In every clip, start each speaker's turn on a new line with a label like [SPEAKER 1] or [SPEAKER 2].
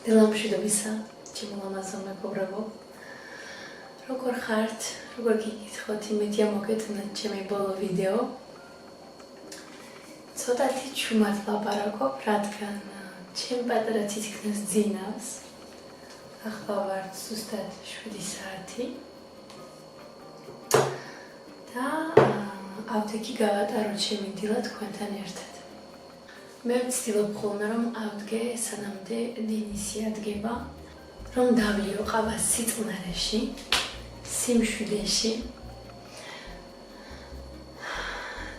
[SPEAKER 1] დილამშვიდობისა, ჩემო მეგობრებო. როგორ ხართ? როგორ გიგითხოთ? იმედია მოგეწონათ ჩემი ბოლო ვიდეო. ცოტათი ჩუმად ლაპარაკობ, რადგან ჩემ პატარა ციცქნას ძინავს. ახლა ვარ ზუსტად 7 საათი. და ავდექი გავატარო ჩემი დილა თქვენთან ერთად. მე ვცდილობ ხოლმე რომ ავდგე სანამდე დინისი ადგება, რომ დავლიო ყავა სიწნარეში, სიმშვიდეში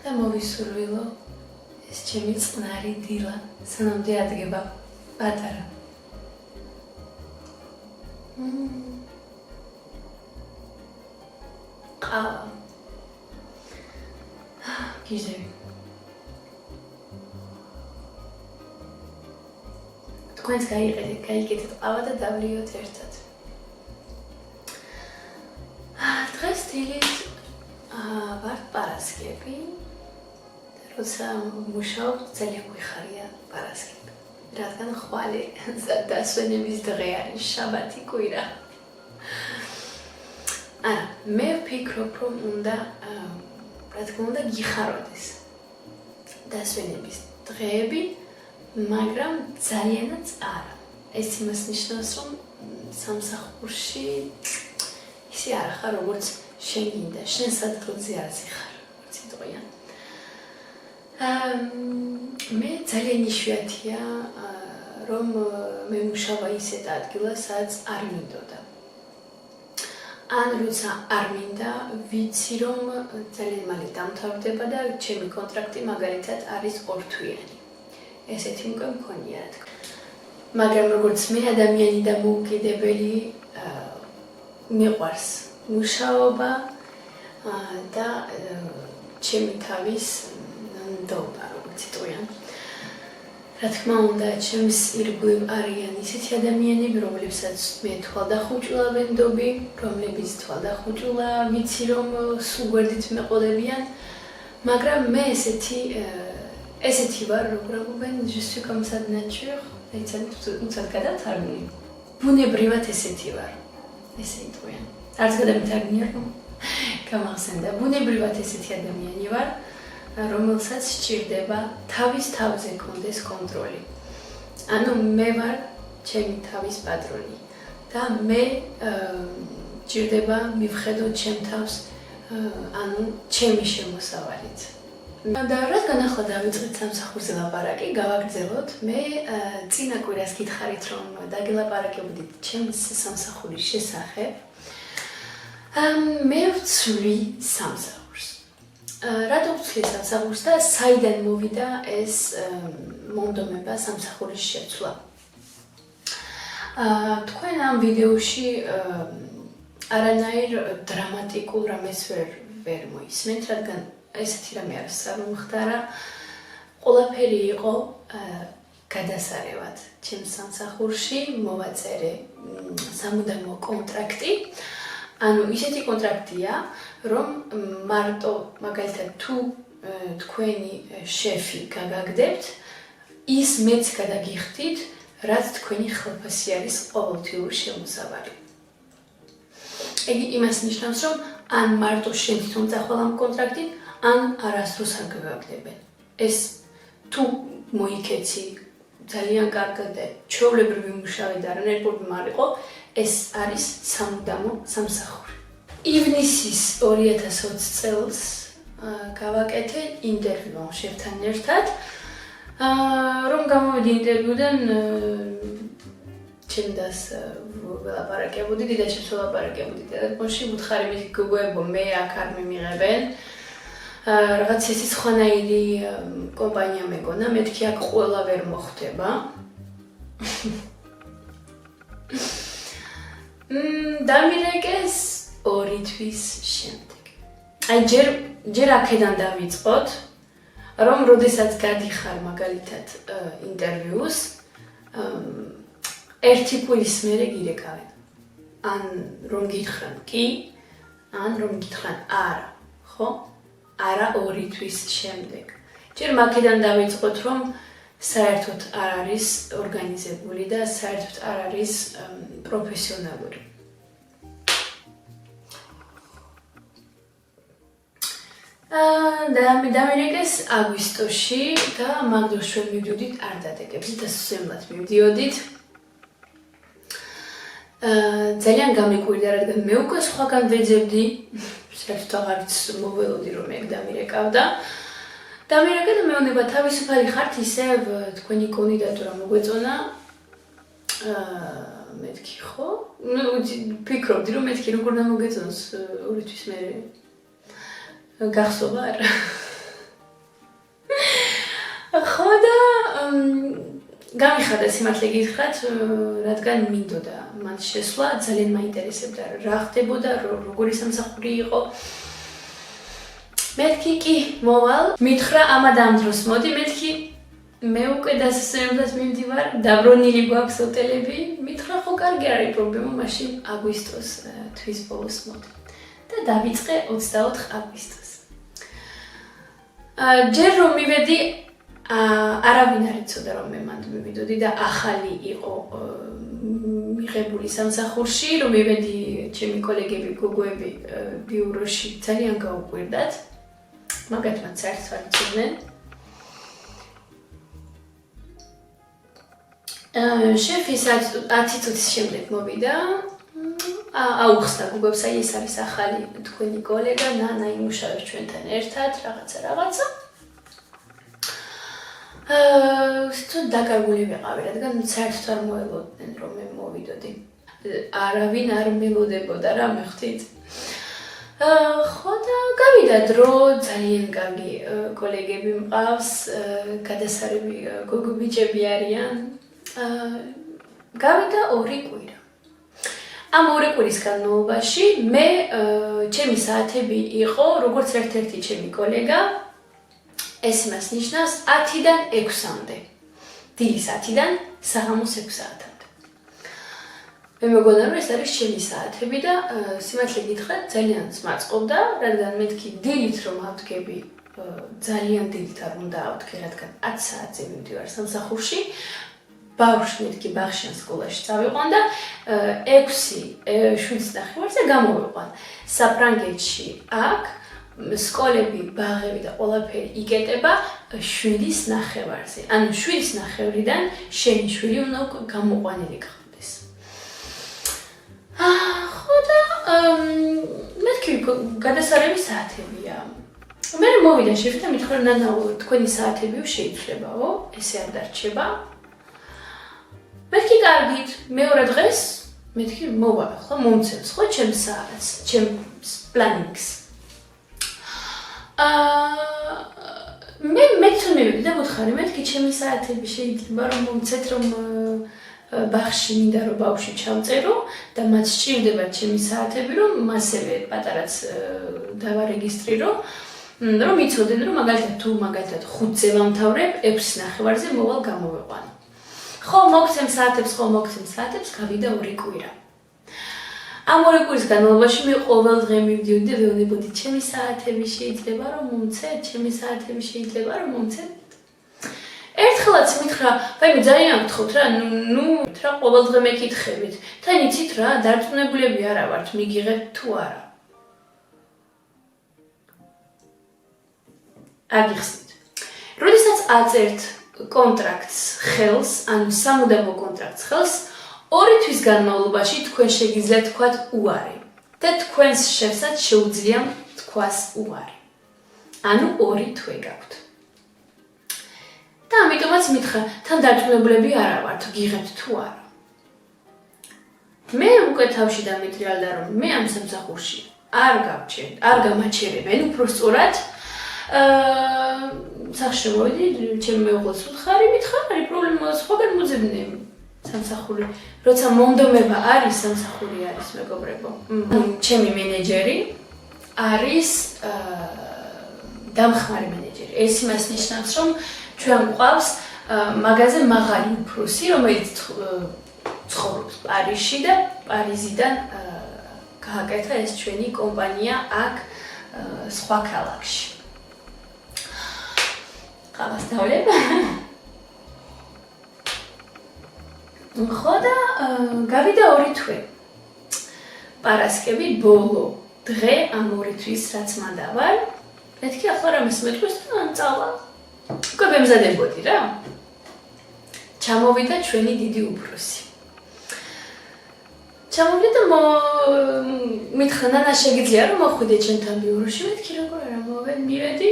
[SPEAKER 1] და მოვისურვილო ეს ჩემი წყნარი დილა სანამდე ადგება პატარა. ყავა გიჟები თქვენს გაიგეთ ყავა და დავლიოთ ერთად. დღეს დილით ვარ პარასკევი და როცა მუშაობ ძალიან გვიხარია პარასკევი, რადგან ხვალე დასვენების დღე არის, შაბათი კვირა. მე ვფიქრობ რომ უნდა რა თქმა უნდა გიხაროდეს დასვენების დღეები, მაგრამ ძალიანაც არა. ეს იმას ნიშნავს, რომ სამსახურში ისე არ ხარ, როგორც შენ გინდა, შენ სადგილზე არ ხარ, სიტყვიან. მე ძალიან იშვიათია, რომ მე მუშაობა ისეთ ადგილას, სადაც არ მინდოდა. ან როცა არ მინდა, ვიცი რომ ძალიან მალე დამთავრდება და ჩემი კონტრაქტი მაგალითად არის 2 თვიანი. ესეთი უკვე მქონია, რა თქმა უნდა. მაგრამ როგორც მე ადამიანი და მოუკიდებელი მიყვარს მუშაობა და ჩემი თავის ნდობა, როგორც იტყვიან. რა თქმა უნდა, ჩემს ირგვლივ არიან ისეთი ადამიანები, რომლებსაც მე თვალდახუჭულა ვენდობი, რომლებიც თვალდახუჭულა ვიცი რომ სულ გვერდით მეყოლებიან, მაგრამ მე ესეთი ვარ, როგორ ამბობენ, je suis comme ça de nature, უცად გადავთარგმნი. ბუნებრივად ესეთი ვარ. ესე იტყვიან. არც გადამითარგმნია, რომ გამახსენდა. ბუნებრივად ესეთი ადამიანი ვარ, რომელსაც სჭირდება თავის თავზე კონდეს კონტროლი. ანუ მე ვარ ჩემი თავის პატრონი და მე სჭირდება მივხედო ჩემ თავს, ანუ ჩემი შემოსავალით. და რადგან ახლა დავიწყეთ სამსახურზე ლაპარაკი, გავაგრძელოთ. მე წინა კვირას გითხარით, რომ დაგელაპარაკებოდით ჩემს სამსახურის შესახებ. მე ვცვლი სამსახურს. რატო ვცვლი სამსახურს და საიდან მოვიდა ეს მონდომება სამსახურის შეცვლა? თქვენ ამ ვიდეოში არანაირ დრამატიკულ რამეს ვერ მოისმენთ, რადგან ესეთი რამე არ მომხდარა. ყველაფერი იყო გადასარევად. ჩემს სამსახურში მოვაწერე სამუდამო კონტრაქტი. ანუ ისეთი კონტრაქტია, რომ მარტო მაგალითად თუ თქვენი შეფი გაგაგდებთ, ის მეც გადაგიხდით, რაც თქვენი ხელფასი არის ყოველთვიური შემოსავალი. იგი იმას ნიშნავს, რომ ან მარტო შენ თვითონ წახვალ ამ კონტრაქტით, ან არასდროს არ გაგაგდებენ. ეს თუ მოიქეცი ძალიან კარგად და ჩვეულებრივი მუშავე და არანაირი პრობლემა არ იყო, ეს არის სამუდამო სამსახური. ივნისის 2020 წელს გავაკეთე ინტერვიუ შევთან ერთად. რომ გამოვიდი ინტერვიუდან, ჩემდას ველაპარაკებოდი, დედაჩემს ველაპარაკებოდი ტელეფონში, ვუთხარი მე გოგოებო, მე აქ არ მიმიღებენ. რაღაც ისეთი სხვანაირი კომპანია მეგონა, მეთქი აქ ყველა ვერ მოხდება. დამირეკეს 2 თვის შემდეგ. აი ჯერ აქედან დავიწყოთ, რომ როდესაც გადიხარ მაგალითად ინტერვიუს, 1 კვირის მერე გირეკავენ. ან რომ გითხრან კი, ან რომ გითხრან არა, ხო? არა 2 თვის შემდეგ. ჯერ აქედან დავიწყოთ, რომ საერთოდ არ არის ორგანიზებული და საერთოდ არ არის პროფესიონალური. და დამირეკეს აგვისტოში და მაგ დროს ჩვენ მივდივდით არდადეგებზე და სვემლად მივდიოდით. ძალიან გამიკვირდა, რადგან მე უკვე სხვაგან ვეძებდი, საერთოდ აღარც მოველოდი რომ ეგ დამირეკავდა. დამირეკე და მეუბნება თავისუფალი ხართ ისევ თქვენი კანდიდატურა მოგვეწონა. მეთქი ხო? ფიქრობდი რომ მეთქი როგორ დამოგეწონს 2 თვის მერე. გახსოვა არა. ხო და გამიხარდა სიმართლე გითხრათ, რადგან მინდოდა მან შესვლა, ძალიან მაინტერესებდა რა ხდებოდა, როგორი სამსახური იყო. მეთქი კი მოვალ, მითხრა ამა და ამ დროს მოდი, მეთქი მე უკვე დასასვენებლად მივდივარ, დაბრუნილი გვაქვს ჰოტელები, მითხრა ხო კარგი არის პრობლემა, მაშინ აგვისტოს თვის ბოლოს მოდი. და დავიწყე 24 აგვისტოს. ჯერ რომ მივედი არავინ არ იცოდა რომ მე მანდ მივიდოდი და ახალი იყო მიღებული სამსახურში, რომ მივედი ჩემი კოლეგები, გოგოები ბიუროში ძალიან გაუკვირდათ. მაგათმაც საერთოდ არ იცოდნენ. შეფი 10 წუთის შემდეგ მოვიდა. აუხსნა გუგებს, აი ეს არის ახალი თქვენი კოლეგა, ნანა იმუშავებს ჩვენთან ერთად, რაღაცა. თუ დაკარგული ვიყავი, რადგან საერთოდ არ მოელოდნენ რომ მე მოვიდოდი. არავინ არ მელოდებოდა რა მეხთით. ხო და გავიდა დრო, ძალიან კარგი კოლეგები მყავს, გადასარევი გოგო ბიჭები არიან. გავიდა 2 კვირა. ამ 2 კვირის განმავლობაში მე ჩემი საათები იყო, როგორც ერთ-ერთი ჩემი კოლეგა, ეს მას ნიშნავს 10-დან 6-მდე. დილის 10-დან საღამოს 6 საათამდე. მე მეგონა რომ ეს არის ჩემი საათები და სიმართლე გითხრათ, ძალიან მაწყობდა, რადგან მეთქი დილით რომ ავდგები, ძალიან დილით არ უნდა ავდგე, რადგან 10 საათზე მივდივარ სამსახურში. ბავშვი მეთქი ბაღშიან სკოლაში წავიყვან და 6:07-ზე გამოვიყვან. საფრანგეთში აქ სკოლები, ბაღები და ყველაფერი იკეტება 7:30-ზე. ანუ 7:30-დან შენი შვილი უნდა გამოყვანილი გახდეს. ხო და მეთქი გადასარევი საათებია. მე მოვიდა შეფი და მითხრა ნანა, თქვენი საათები შეიცვლებაო, ესე არ დარჩება. მეთქი კარგით, მეორე დღეს მეთქი მოვა, ხო მომცემს ხო ჩემს საათს, ჩემს პლანინგს. მე მეთუნები და მოთხარი, მეთქი ჩემი საათები შეიძლება რომ მომცეთ, რომ ბაღში მინდა რომ ბავშვი ჩავწერო და მათ სჭირდება ჩემი საათები, რომ მასევე პატარაც დავარეგისტრირო, რომ იცოდნენ, რომ მაგალითად თუ მაგალითად 5-ზე ვამთავრებ, 6:30-ზე მოვალ გამოვიყვანო. ხო მოგცემ საათებს, გავიდა 2 კვირა. ამ 2 კვირის განმავლობაში მე ყოველ დღე მივდიოდი და ვეუბნებოდი, ჩემი საათები შეიძლება რომ მომცეთ, ერთხელაც მითხრა, ვაიმე ძალიან გთხოვთ რა, ნუ რა ყოველ დღე მეკითხებით. თან იცით რა, დარწმუნებულები არა ვართ, მიგიღებთ თუ არა. აგიხსნით. როდესაც აწერთ კონტრაქტს ხელს, ანუ სამუდამო კონტრაქტს ხელს, 2 თვის განმავლობაში თქვენ შეგიძლიათ თქვათ უარი და თქვენს შევსაც შეუძლია თქვას უარი. ანუ 2 თვე გაქვთ. და ამიტომაც მითხრა, თან დარწმუნებულები არა ვართ, გიღებთ თუ არა. მე უკვე თავში დამიტრიალდა, რომ მე ამ სამსახურში არ გამაჩერებენ, უფრო სწორად სახში მოვიდი, ჩემი მეუღლეს ვუთხარი, მითხრა, არის პრობლემა, სხვაგან მოძებნები სამსახური. როცა მომდომება არის, სამსახური არის, მეგობრებო. ჩემი მენეჯერი არის დამხმარე მენეჯერი. ეს იმას ნიშნავს, რომ ჩვენ გვყავს მაღაზია მაღალი უფროსი, რომელიც ცხოვრობს პარიზში და პარიზიდან გააკეთა ეს ჩვენი კომპანია აქ სხვა ქალაქში. ყავას დავლებ. ხო და გავიდა 2 თვე. პარასკევი ბოლო დღე ამ 2 თვის რაც მანდავარ. მეთქი ახლა რამეს მეტყვის და წავა. უკვე ვემზადებოდი რა. ჩამოვიდა ჩვენი დიდი უფროსი. ჩამოვიდა და მითხრა ნანა შეგიძლია რომ მოხვიდე ჩემთან ბიუროში მეთქი როგორ არა მივედი.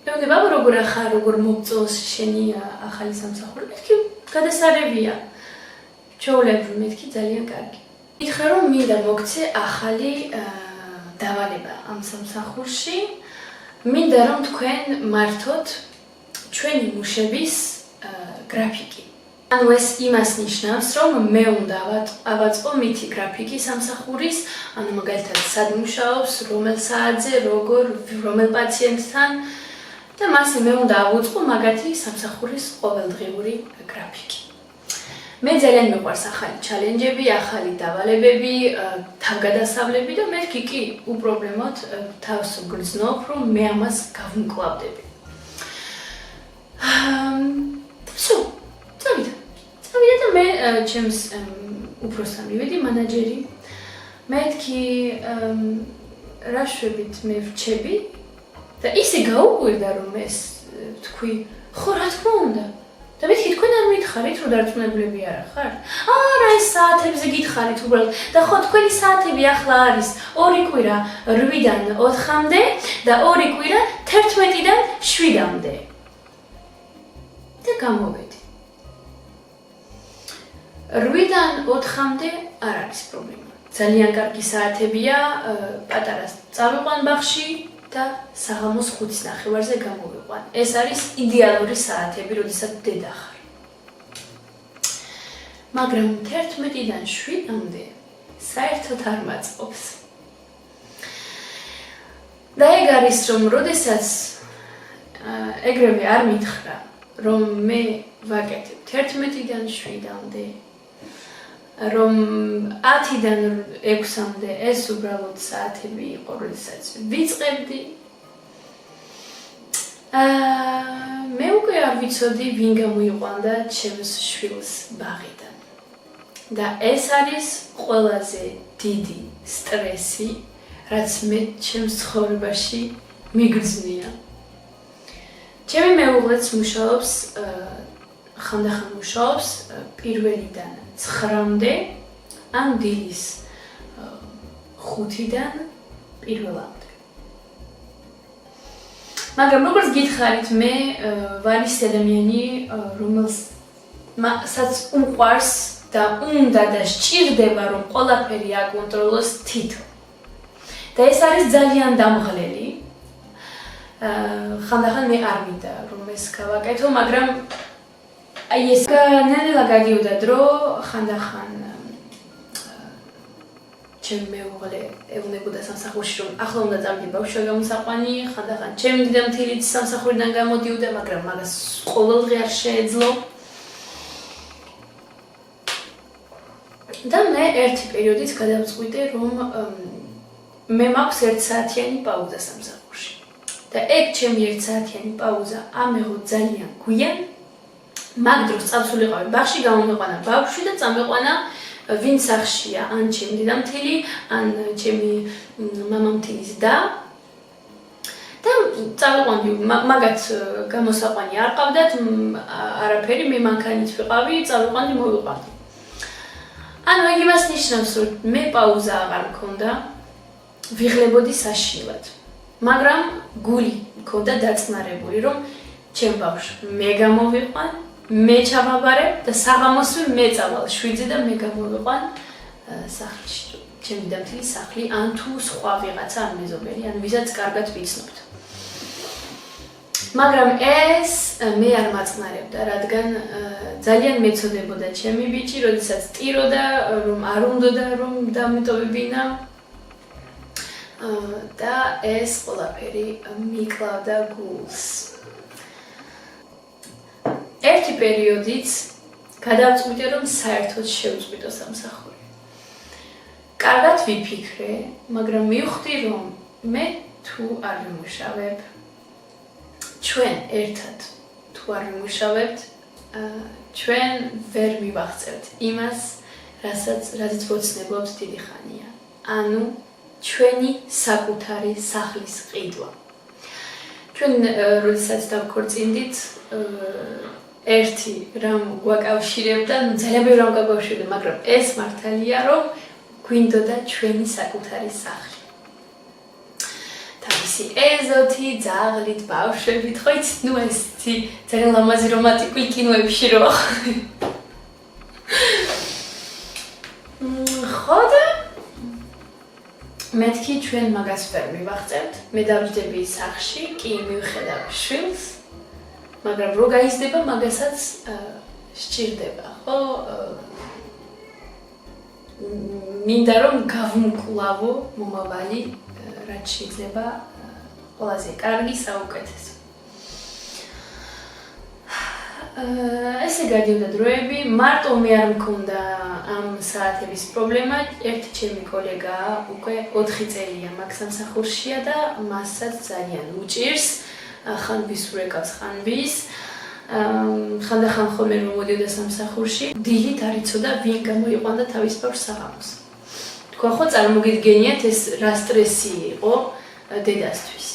[SPEAKER 1] მეგონა ბაბა როგორ ახარ როგორ მოგწონს შენი ახალი სამსახური მეთქი გადასარევია. ჩვეულებრივ მეთქი ძალიან კარგი. მითხრა რომ მინდა მოგცე ახალი დავალება ამ სამსახურში. მინდა რომ თქვენ მართოთ ჩვენი მუშების გრაფიკი. ანუ ეს იმას ნიშნავს, რომ მე უნდა ავაწყო მითი გრაფიკი სამსახურის, ანუ მაგალითად სად მუშაობს, რომელ საათზე, როგორ, რომელ პაციენტთან და მასე მე უნდა ავუწყო მაგათი სამსახურის ყოველდღიური გრაფიკი. მე ძალიან მიყვარს ახალი ჩალენჯები, ახალი დავალებები, თავგადასავლები და მეთქი კი უპრობლემოდ თავს გრძნობ, რომ მე ამას გავმკლავდები. Всё, წავიდა და მე ჩემს უფროსთან მივედი მანაჯერი. მეთქი რა შვებით მე ვრჩები და ისე გაუკვირდა რომ ეს თქვი, ხო რა თქმა უნდა. და მეთქი თქვენ არ მითხარით რომ დარწმუნებლები არა ხართ? არა ეს საათებზე გითხარით უბრალოდ და ხო თქვენი საათები ახლა არის 2 კვირა 8-დან 4-მდე და 2 კვირა 11-დან 7-მდე. და გამოვედი. 8-დან 4-მდე არ არის პრობლემა. ძალიან კარგი საათებია, პატარა წავიყვან ბაღში და საღამოს 5:30-ზე გამოვიყვან. ეს არის იდეალური საათები, როდესაც დედა ხარ. მაგრამ 11-დან 7-მდე საერთოდ არ მაწყობს. და ეგ არის რომ როდესაც ეგრევე არ მითხრა რომ მე ვაკეთებ 11-დან 7-მდე, რომ 10-დან 6-მდე ეს უბრალოდ საათები იყო, როდესაც ვიწყებდი. მე უკვე არ ვიცოდი ვინ გამოიყვანდა ჩემს შვილს ბაღიდან. და ეს არის ყველაზე დიდი სტრესი, რაც მე ჩემს ცხოვრებაში მიგრძნია. ჩემი მეუღლეც მუშაობს, ხანდახან მუშაობს 1-დან 9-მდე, ან დილის 5-დან 1-მდე. მაგრამ როგორც გითხარით, მე ვარ ის ადამიანი, რომელსაც უყვარს და უნდა და სჭირდება რომ ყველაფერი აკონტროლოს თითო. და ეს არის ძალიან დამღლელი. ხანდახან მე არ მინდა რომ ეს გავაკეთო, მაგრამ აი ეს ნელა გადიოდა დრო, ხანდახან ჩემი მეუღლე ეუბნებოდა სამსახურში რომ ახლა უნდა წავიდე ბავშვი გამოსაყვანი, ხანდახან ჩემი დედამთილიც სამსახურიდან გამოდიოდა, მაგრამ მაგას ყოველდღე არ შეეძლო. და მე ერთი პერიოდით გადავწყვიტე რომ მე მაქვს 1 საათიანი პაუზა სამსახურში. და ეგ ჩემი 1 საათიანი პაუზა ამეღო ძალიან გვიან. მაგ დროს წავსულიყავი ბაღში, გამომეყვანა ბავშვი და წამეყვანა ვინ სახლშია, ან ჩემი დედამთილი, ან ჩემი მამამთილის და წავიყვანდი, მაგათ გამოსაყვანი არ ყავდათ, არაფერი, მე მანქანით ვიყავი, წავიყვანდი, მოვიყვანდი. ანუ ეგ იმას ნიშნავს, რომ მე პაუზა აღარ მქონდა, ვიღლებოდი საშინელად. მაგრამ გული მქონდა დაწნარებული, რომ ჩემ ბავშვს მე გამოვიყვან, მე ჩავაბარებ და საღამოსვე მე წავალ 7-ზე და მე გამოვიყვან სახლში, ჩემი დედამთილის სახლი, ან თუ სხვა ვიღაცა, ან მეზობელი, ან ვისაც კარგად ვიცნობთ. მაგრამ ეს მე არ მაწყნარებდა, რადგან ძალიან მეწოდებოდა ჩემი ბიჭი, როდესაც ტიროდა, რომ არ უნდოდა რომ დამეტოვებინა. და ეს ყველაფერი მიკლავდა გულს. ერთი პერიოდიც გადავწყვიტე რომ საერთოდ შევწყვიტო სამსახური. კარგად ვიფიქრე, მაგრამ მივხვდი რომ მე თუ არ ვიმუშავებ, ჩვენ ერთად თუ არ ვიმუშავებთ, ჩვენ ვერ მივახცევთ იმას, რაზეც ვოცნებობთ დიდი ხანია. ანუ ჩვენი საკუთარი სახლის ყიდვა. ჩვენ როდესაც დავქორწინდით, ერთი რამ გვაკავშირებდა, ძალიან ბევრი რამ გვაკავშირებდა, მაგრამ ეს მართალია, რომ გვინდოდა ჩვენი საკუთარი სახლი. თავისი ეზოთი, ძაღლით, ბავშვებით, ხო იცით, ნუ ეს ძალიან ლამაზი რომანტიკული კინოებში რო ხო და მეთქი ჩვენ მაგას ვერ მივახცევთ. მე დავჯდები სახლში, კი მივხედავ შვილს, მაგრამ რო გაიზრდება, მაგასაც სჭირდება, ხო? მინდა რომ გავუმკლავო მომავალი, რაც შეიძლება ყველაზე კარგი საუკეთესო. ესე გადიოდა დროები, მარტო მე არ მქონდა ამ საათების პრობლემა, ერთი ჩემი კოლეგა უკვე 4 წელია მაგ სამსახურშია და მასაც ძალიან უჭირს, ხან ვის ურეკავს, ხან ვის. ხანდახან ხოლმე რომ მოდიოდა სამსახურში, დილით არ იცოდა ვინ გამოიყვანდა თავის ბავშვს საღამოს. თქვა ხო წარმოგიდგენიათ ეს რა სტრესი იყო დედასთვის.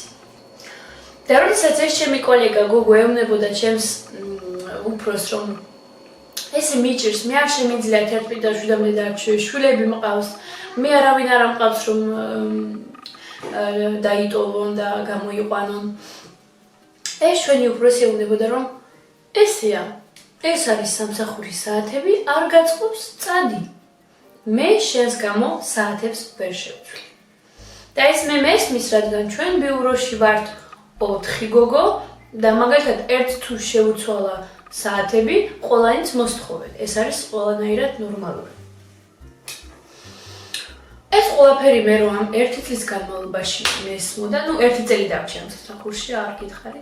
[SPEAKER 1] და როდესაც ეს ჩემი კოლეგა გოგო ეუბნებოდა ჩემს უფროს რომ ესე მიჭირს, მე არ შემიძლია თერთმეტ და 7 და შვილები მყავს, მე არავინ არ მყავს რომ დაიტოვონ და გამოიყვანონ. ეს ჩვენი უფროსი ეუბნებოდა რომ ესეა, ეს არის სამსახურის საათები, არ გაწყობს წადი. მე შენს გამო საათებს ვერ შევცვლი. და ეს მე მესმის, რადგან ჩვენ ბიუროში ვართ 4 გოგო და მაგალითად ერთ თუ შეუცვალა საათები, ყველანიც მოსთხოვენ. ეს არის ყველანაირად ნორმალური. ეს ყველაფერი მე რომ ამ 1 წლის განმავლობაში მესმოდა, ნუ 1 წელი დავჭი ამ სამსახურში, არ გითხარი.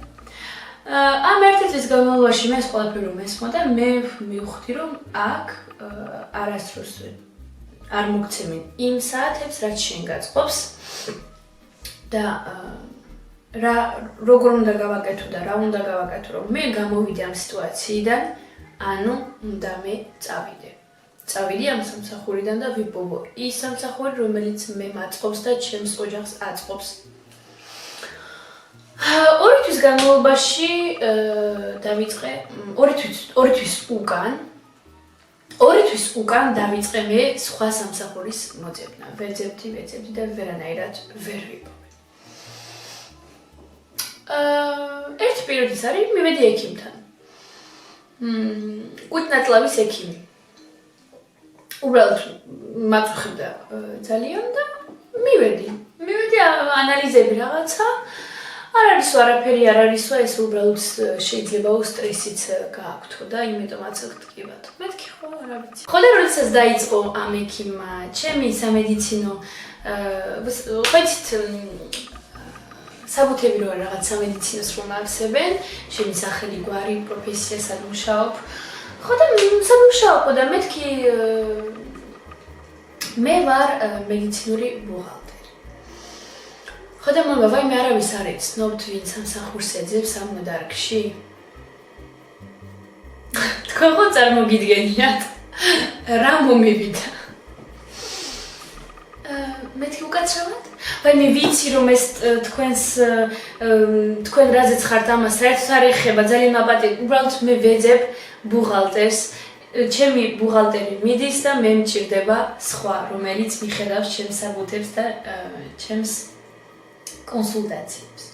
[SPEAKER 1] ამ 1 წლის განმავლობაში მე ეს ყველაფერი რომ მესმოდა, მე მივხვდი რომ აქ არასდროს არ მოგცემენ იმ საათებს, რაც შენ გაწყობს და როგორ უნდა გავაკეთო და რა უნდა გავაკეთო, რომ მე გამოვიდე ამ სიტუაციიდან, ანუ უნდა მე წავიდე ამ სამსახურიდან და ვიპოვო ის სამსახური, რომელიც მე მაწყობს და ჩემს ოჯახს აწყობს. 2 თვის განმავლობაში დავიწყე 2 თვის უკან დავიწყე მე სხვა სამსახურის მოძებნა. ვეძებდი და ვერანაირად ვერ ვიპოვე. ერთი პერიოდის არის მივედი ექიმთან. კუთნაწლავის ექიმი. უბრალოდ მაწუხებდა ძალიან და მივედი ანალიზები რაღაცა. არ არის არაფერი, არ არისო, ეს უბრალოდ შეიძლება სტრესიც გააქვთო და იმიტომაც ვთქვათ. მეთქი ხო, რა ვიცი. ხო და როდესაც დაიწყო ამ ექიმმა ჩემი სამედიცინო ხეთით საბუთები რო რაღაც სამედიცინოს რომ ავსებენ, ჩემი სახელი, გვარი, პროფესია, სად მუშაობ. ხო და სად მუშაობ და მეთქი მე ვარ მედიცინური ბუღალტერი. ხო და მამა, ვაიმე არავის არ იცნობთ ვინ სამსახურს ეძებს ამ დარგში? თქვენ ხო წარმოგიდგენიათ რა მომივიდა? მეთქი უკაცრავად? ვაიმე ვიცი რომ ეს თქვენ რაზეც ხართ ამას საერთოდ არ ეხება, ძალიან მაპატიეთ, უბრალოდ მე ვეძებ ბუღალტერს, ჩემი ბუღალტერი მიდის და მე მჭირდება სხვა, რომელიც მიხედავს ჩემს საბუთებს და ჩემს კონსულტაციებს.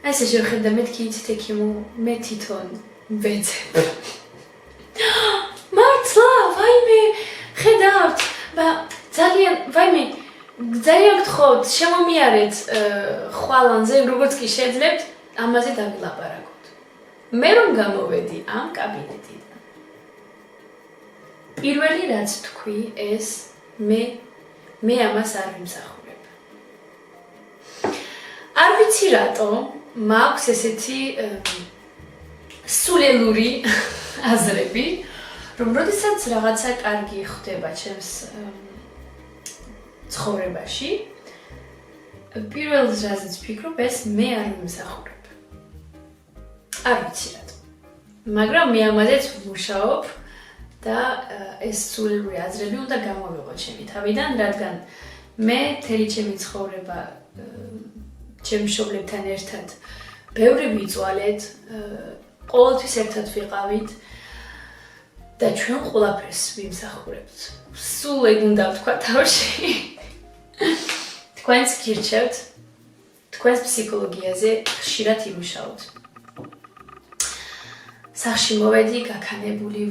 [SPEAKER 1] ესე შევხედა მეთქი იცით ექიმო, მე თვითონ ვეძებ. მართლა, ვაიმე, ხედავთ, ძალიან გთხოვთ, შემომიარეთ ხვალანზე, როგორც კი შეძლებთ, ამაზე დავილაპარაკოთ. მე რომ გამოვედი ამ კაბინეტიდან. პირველი რაც თქვი, ეს მე ამას არ ვიმსახურებ. არ ვიცი რატო, მაქვს ესეთი სულელური აზრები, რომ როდესაც რაღაცა კარგი ხდება ჩემს ცხოვრებაში, პირველ რაზეც ვფიქრობ, ეს მე არ ვიმსახურებ. არ ვიცი რატო. მაგრამ მე ამაზეც ვმუშაობ და ეს სულელური აზრები უნდა გამოვიღო ჩემი თავიდან, რადგან მე მთელი ჩემი ცხოვრება ჩემი მშობლებთან ერთად ბევრი ვიწვალეთ, ყოველთვის ერთად ვიყავით და ჩვენ ყველაფერს ვიმსახურებთ. სულ ეგ უნდა ვთქვა თავში. თქვენს გირჩევთ, თქვენს ფსიქოლოგიაზე ხშირად იმუშაოთ. სახში მოვედი, გაქანებული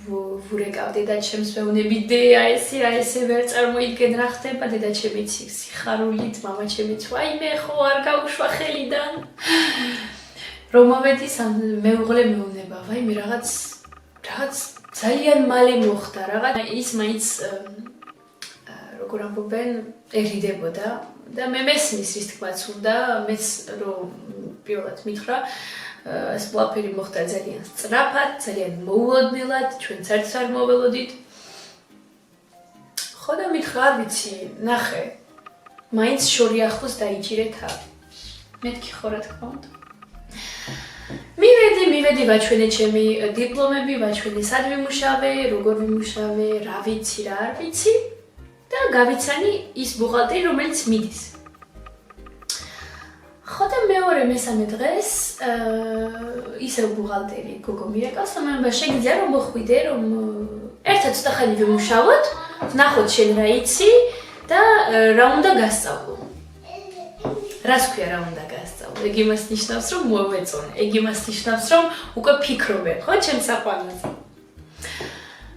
[SPEAKER 1] ვურეკავ დედაჩემს ვეუბნები, დეა ესე ვერ წარმოიდგენ რა ხდება, დედაჩემი სიხარულით, მამაჩემიც ვაიმე ხო არ გაუშვა ხელიდან. რომ მოვედი მეუღლე მეუბნება, ვაიმე რაღაც ძალიან მალე მოხდა, რაღაც ის მაინც როგორ ამბობენ, ერიდებოდა და მე მესმის რის თქმაც უნდა, მეც რომ პირველად მითხრა ეს ყველაფერი მოხდა ძალიან სწრაფად, ძალიან მოულოდნელად, ჩვენც ერთს არ მოველოდით. ხო და მითხრა, არ ვიცი, ნახე, მაინც შორი ახლოს დაიჭირე თავი. მეთქი ხო რა თქმა უნდა. მივედი, ვაჩვენე ჩემი დიპლომები, ვაჩვენე სად ვიმუშავე, როგორ ვიმუშავე, რა ვიცი, რა არ ვიცი და გავიცანი ის ბუღალტერი, რომელიც მიდის. ხო და მეორე მესამე დღეს ისევ ბუღალტერი გოგო მირეკავს, რომ შეგიძლია რომ მოხვიდე, რომ ერთად ცოტა ხანი ვიმუშავოთ, ვნახოთ შენ რა იცი და რა უნდა გასწავლო. რას ქვია რა უნდა გასწავლო? ეგ იმას ნიშნავს, რომ მოვეწონე, ეგ იმას ნიშნავს, რომ უკვე ფიქრობენ, ხო, ჩემს საყვარელზე.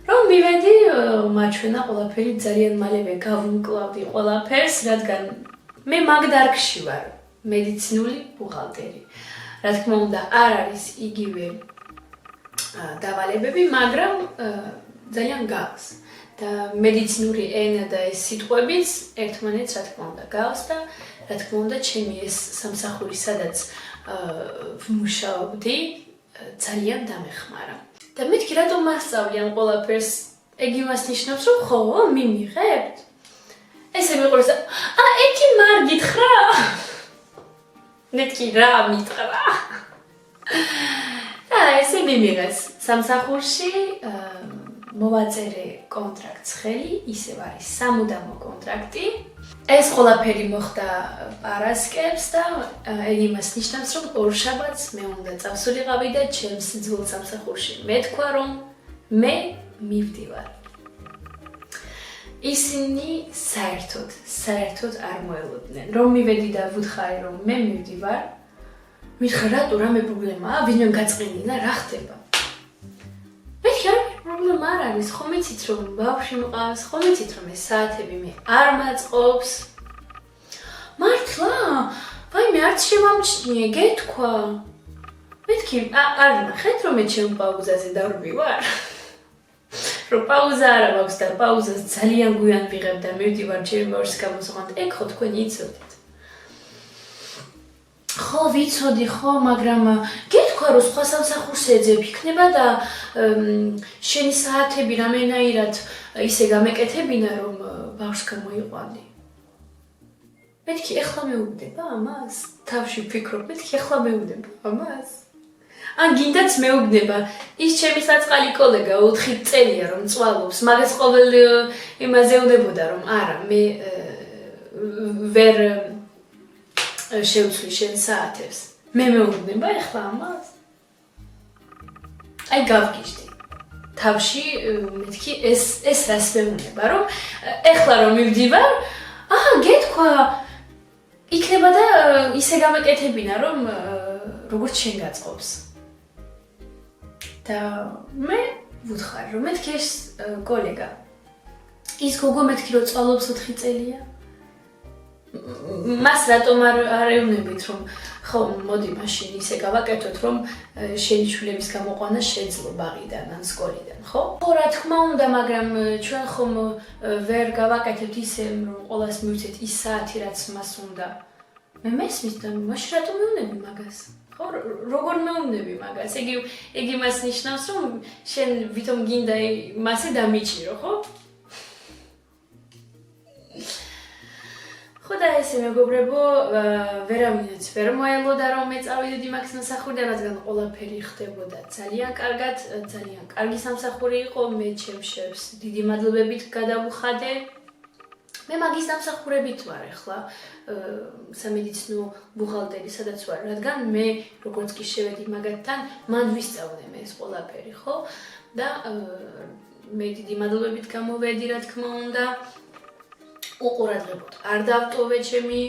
[SPEAKER 1] რომ მივედი, მაჩვენა ყველაფერი ძალიან მალევე გავუმკლავდი ყველაფერს, რადგან მე მაგ დარგში ვარ. მედიცინული ბუღალტერი. რა თქმა უნდა, არ არის იგივე დავალებები, მაგრამ ძალიან გავს. და მედიცინური ენა და ეს სიტყვებიც ერთმანეთს რა თქმა უნდა გავს და რა თქმა უნდა, ჩემი ეს სამსახური, სადაც ვმუშაობდი, ძალიან დამეხმარა. და მეთქი რატომ მასწავლიან ყველაფერს? ეგ იმას ნიშნავს, რომ ხო, მიმიღებთ? ესე მიყურებს და ეთი მარ გითხრა? ნეტკი რა მითხრა? და ესე მიმიღეს სამსახურში მოვაწერე კონტრაქტს ხელი, ისევ არის სამუდამო კონტრაქტი. ეს ყველაფერი მოხდა პარასკევს და ეგ იმას ნიშნავს, რომ ორშაბათს მე უნდა წავსულიყავი და ჩემს ძველ სამსახურში მეთქვა, რომ მე მივდივარ. ისინი საერთოდ არ მოელოდნენ. რომ მივედი და ვუთხარი, რომ მე მივდივარ, მითხრა, რატო რამე პრობლემაა? ვინმე გაწყენინა, რა ხდება? მეთქი, პრობლემა არ არის, ხომ იცით, რომ ბავშვი მყავს, ხომ იცით, რომ ეს საათები მე არ მაწყობს? მართლა? ვაიმე, არც შემამჩნიე, გეთქვა? მეთქი, არ ნახეთ, რომ მე ჩემ პაუზაზე დავდივარ? რომ პაუზა არა მაქვს და პაუზას ძალიან გვიან ვიღებ და მივდივარ ჩემი ბავშვის გამოსაყვანად, ეგ ხო თქვენი იცოდით. ხო, ვიცოდი, ხო, მაგრამ გეთქვა, რომ სხვა სამსახურს ეძებ იქნება და შენი საათები რამენაირად ისე გამეკეთებინა, რომ ბავშვს გამოიყვანდი. მეთქი, ეხლა მეუბნება ამას? თავში ვფიქრობ, მეთქი, ეხლა მეუბნება ამას? ან გინდაც მეუბნება, ის ჩემი საწყალი კოლეგა 4 წელია რომ წვალობს, მაგას ყოველ იმაზე უნდებოდა რომ არა, მე ვერ შევცვლი შენ საათებს. მე მეუბნება ეხლა ამას? აი გავგიჟდი. თავში მეთქი ეს რას მეუბნება, რომ ეხლა რომ მივდივარ, გეთქვა, იქნება და ისე გამეკეთებინა, რომ როგორც შენ გაწყობს. და მე ვუთხარ, რომ მეთქი ეს კოლეგა. ის გოგო მეთქი რომ წვალობს 4 წელია. მას რატომ არ ეუბნებით, რომ ხო, მოდი მაშინ ისე გავაკეთოთ, რომ შენი შვილების გამოყვანა შეძლო ბაღიდან ან სკოლიდან, ხო? ხო, რა თქმა უნდა, მაგრამ ჩვენ ხომ ვერ გავაკეთებთ ისე, რომ ყოველას მივცეთ ის საათი, რაც მას უნდა. მე მესმის და მაშინ რატომ მეუბნები მაგას? ხო, როგორ მეუბნები მაგას? ეგ იმას ნიშნავს, რომ შენ ვითომ გინდა მასე დამიჭირო, ხო? ხო და ესე მეგობრებო, ვერავინაც ვერ მოელოდა რომ მე წავიდოდი მაგის სამსახურიდან, რადგან ყველაფერი ხდებოდა ძალიან კარგად, ძალიან კარგი სამსახური იყო, მე ჩემს შევს დიდი მადლობებით გადავუხადე. მე მაგის სამსახურებით ვარ ახლა სამედიცინო ბუღალტერი, სადაც ვარ, რადგან მე როგორც კი შევედი მაგათთან, მან ვისწავლე მე ეს ყველაფერი, ხო? და მე დიდი მადლობებით გამოვედი, რა თქმა უნდა. უყურადღებოდ არ დავტოვე ჩემი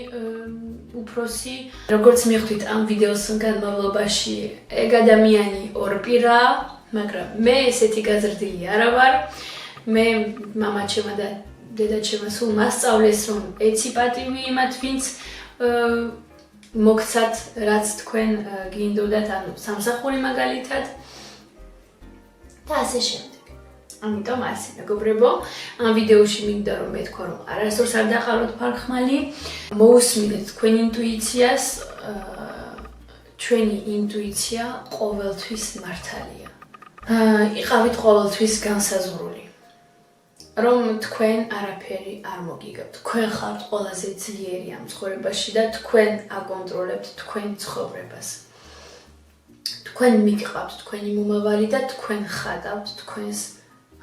[SPEAKER 1] უფროსი. როგორც მიხვდით ამ ვიდეოს განმავლობაში, ეგ ადამიანი ორპირაა, მაგრამ მე ესეთი გაზრდილი არა ვარ. მე მამაჩემმა და დედაჩემმა სულ მასწავლეს, რომ ეცი პატივი იმათ, ვინც მოგცათ, რაც თქვენ გინდოდათ, ანუ სამსახური მაგალითად და ასე შემდეგ. ამიტომ ასე მეგობრებო, ამ ვიდეოში მინდა რომ მეთქვა, რომ არასდროს არ დაყაროთ ფარხმალი, მოусმინეთ თქვენ ინტუიციას, ჩვენი ინტუიცია ყოველთვის მართალია. იყავით ყოველთვის განსაზღვრული, რომ თქვენ არაფერი არ მოგიგებთ. თქვენ ხართ ყველაზე ძლიერი ამ ცხოვრებაში და თქვენ აკონტროლებთ თქვენ ცხოვრებას. თქვენ მიგყავთ თქვენი მომავალი და თქვენ ხატავთ თქვენს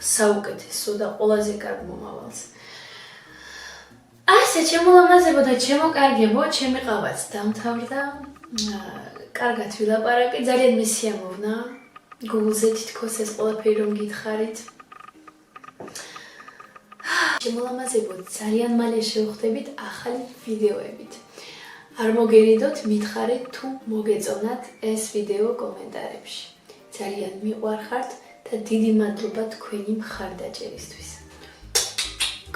[SPEAKER 1] საუკეთესო და ყველაზე კარგ მომავალს. ასე ჩემო ლამაზებო და ჩემო კარგებო, ჩემი ყავაც დამთავრდა. კარგად ვილაპარაკე, ძალიან მესიამოვნა. Google-ზე თითქოს ეს ყველაფერი რომ გითხარით. ჩემო ლამაზებო, ძალიან მალე შევხვდებით ახალი ვიდეოებით. არ მოგერიდოთ, მითხარით თუ მოგეწონათ ეს ვიდეო კომენტარებში. ძალიან მიყვარხართ და დიდი მადლობა თქვენი მხარდაჭერისთვის.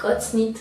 [SPEAKER 1] კოცნით!